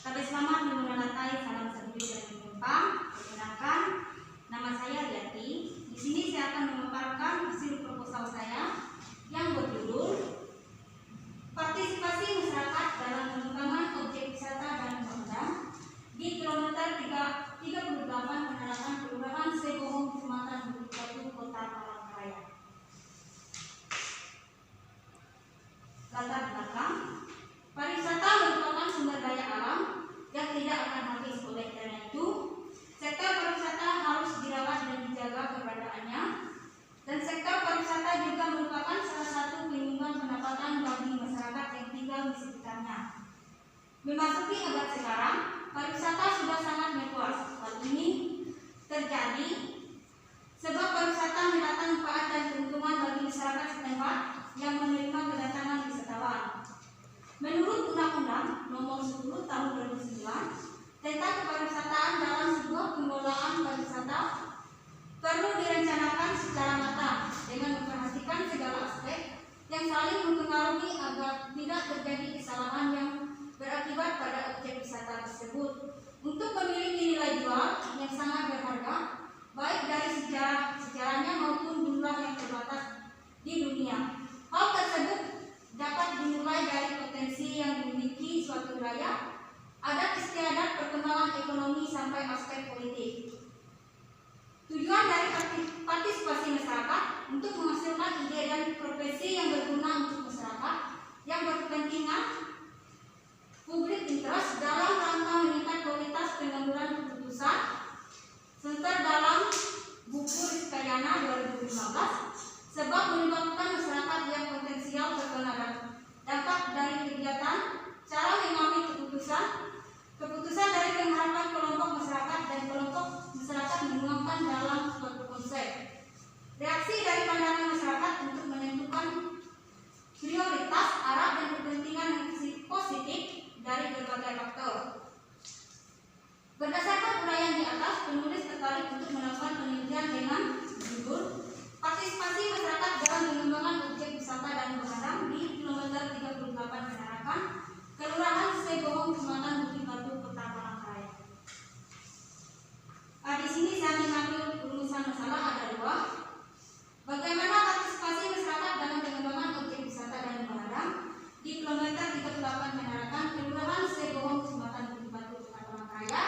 Sampai selamat mengenalkan salam sejahtera dan penumpang. Perkenalkan, nama saya Yati. Di sini saya akan memaparkan hasil proposal saya yang berjudul Partisipasi Masyarakat dalam Pengembangan Objek Wisata dan Pembangunan di kilometer 38 Penarakan Kelurahan Sebohong, Kecamatan Bukit Batu, Kota Palangkaraya. Latar belakang, pariwisata merupakan sumber daya alam yang tidak akan habis. Oleh karena itu, sektor pariwisata harus dirawat dan dijaga keberadaannya, dan sektor pariwisata juga merupakan salah satu penyumbang pendapatan bagi masyarakat yang tinggal di sekitarnya. Memasuki abad sekarang, pariwisata sudah sangat meluas. Hal ini terjadi sebab pariwisata mendatangkan manfaat dan keuntungan bagi masyarakat setempat yang menerima kedatangan wisatawan. Menurut Undang-Undang Nomor 10 Tahun 2009 tentang Kepariwisataan, dalam sebuah pengelolaan pariwisata perlu direncanakan secara matang dengan memperhatikan segala aspek yang saling mempengaruhi agar tidak terjadi kesalahan yang berakibat pada objek wisata tersebut. Untuk memiliki nilai jual yang sangat berharga, baik dari sejarahnya maupun jumlah yang terbatas di dunia. Hal tersebut dapat dimulai dari potensi yang dimiliki suatu wilayah, adat istiadat, perkembangan ekonomi, sampai aspek politik. Tujuan dari partisipasi masyarakat untuk menghasilkan ide dan profesi yang berguna untuk masyarakat yang berkepentingan public interest dalam rangka meningkat kualitas pengambilan keputusan serta dalam buku Rizkayana 2015, sebab melibatkan masyarakat yang potensial terkena dampak dari kegiatan, cara mengambil keputusan dari pengharapan kelompok masyarakat, dan kelompok masyarakat menuangkan dalam suatu konsep. Reaksi dari pandangan masyarakat untuk menentukan prioritas, arah, dan kepentingan yang positif dari berbagai faktor. Berdasarkan uraian di atas, penulis tertarik untuk melakukan penelitian dengan judul Partisipasi Masyarakat dalam Pengembangan Objek Wisata dan Pembangunan di kilometer 38 Penarakan, Kelurahan Sebohong, Kecamatan Bukit Batu, Kota Palangkaraya. Di sini saya mengambil rumusan masalah ada dua. Bagaimana partisipasi masyarakat dalam pengembangan objek wisata dan pembangunan di kilometer 38 Penarakan, Kelurahan Sebohong, Kecamatan Bukit Batu, Kota Palangkaraya.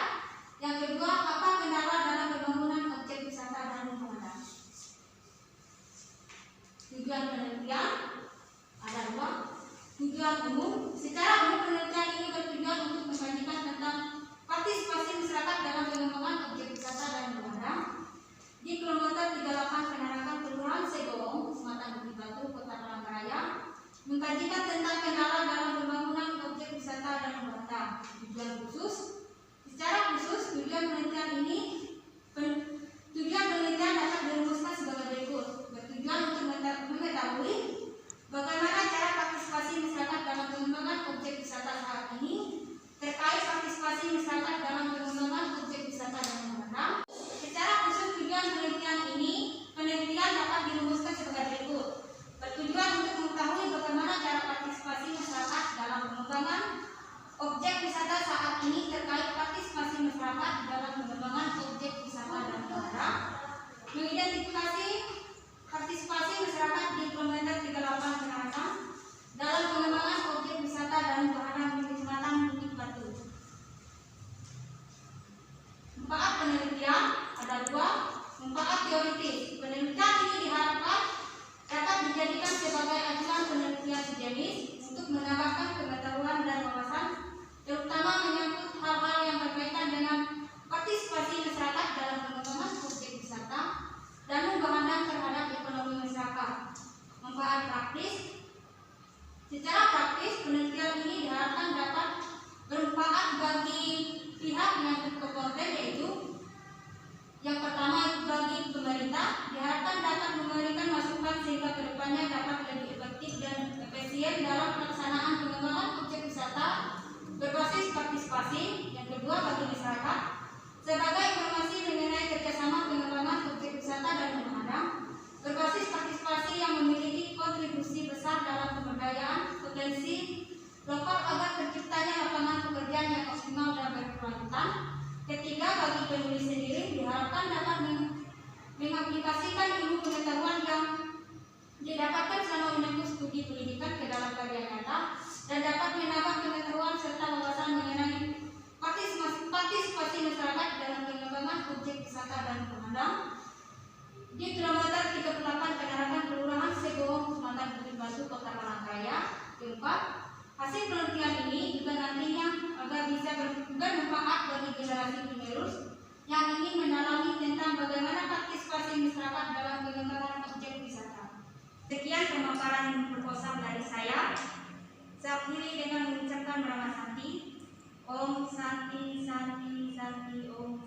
Yang kedua, apa kendala dalam pembangunan objek wisata dan pembangunan? Tujuan penelitian ada dua. Tujuan umum, secara umum penelitian ini bertujuan untuk membandingkan tentang partisipasi masyarakat dalam pengembangan objek wisata dan pembangunan di kilometer 38 Penarakan, Kelurahan Sebohong, Kecamatan Bukit Batu, Kota Palangkaraya. Mengkajikan tentang kendala dalam pembangunan objek wisata dan pembangunan. Tujuan khusus, secara khusus tujuan penelitian dapat dirumuskan sebagai berikut. Bertujuan untuk mengetahui bagaimana cara partisipasi masyarakat dalam pengembangan objek wisata saat ini, terkait partisipasi masyarakat dalam pengembangan objek wisata dan pembangunan. Secara khusus tujuan penelitian dapat dirumuskan sebagai berikut. Bertujuan untuk mengetahui bagaimana cara partisipasi masyarakat dalam pengembangan objek wisata saat ini, terkait partisipasi masyarakat dalam pengembangan objek wisata dan pembangunan. Mengidentifikasi partisipasi masyarakat di kilometer 38 Penarakan dalam pengembangan objek wisata dan pembangunan di Kecamatan Bukit Batu. Manfaat penelitian ada dua. Manfaat teoritis, penelitian ini diharapkan dapat dijadikan sebagai acuan penelitian sejenis untuk menambahkan pengetahuan dan wawasan, terutama menyangkut hal-hal yang berkaitan dengan partisipasi masyarakat dalam pengembangan objek wisata dan pembangunan terhadap ekonomi masyarakat. Manfaat praktis, secara praktis penelitian ini diharapkan dapat bermanfaat bagi pihak yang terkompeten, yaitu yang pertama bagi pemerintah, diharapkan dapat memberikan masukan sehingga kedepannya dapat lebih efektif dan efisien dalam pelaksanaan pengembangan objek wisata berbasis partisipasi. Yang kedua, bagi masyarakat sebagai informasi mengenai kerjasama pengembangan objek wisata dan pembangunan berbasis partisipasi yang memiliki kontribusi besar dalam pemberdayaan potensi lokal agar terciptanya lapangan pekerjaan yang optimal bagi penulis sendiri diharapkan dapat mengaplikasikan ilmu pengetahuan yang didapatkan selama menempuh studi pendidikan ke dalam karya nyata dan dapat menambah pengetahuan serta wawasan mengenai partisipasi masyarakat dalam pengembangan objek wisata dan pemandangan di kilometer 38 Penarakan Kelurahan Segowong, Kecamatan Bukit Batu, Kota Palangkaraya. Keempat, hasil penelitian ini juga nantinya agar bisa bermanfaat bagi generasi penerus yang ingin mendalami tentang bagaimana partisipasi masyarakat dalam pengembangan objek wisata. Sekian pemaparan proposal dari saya. Saya akhiri dengan mengucapkan nama Santi. Om Santi Santi Santi Om.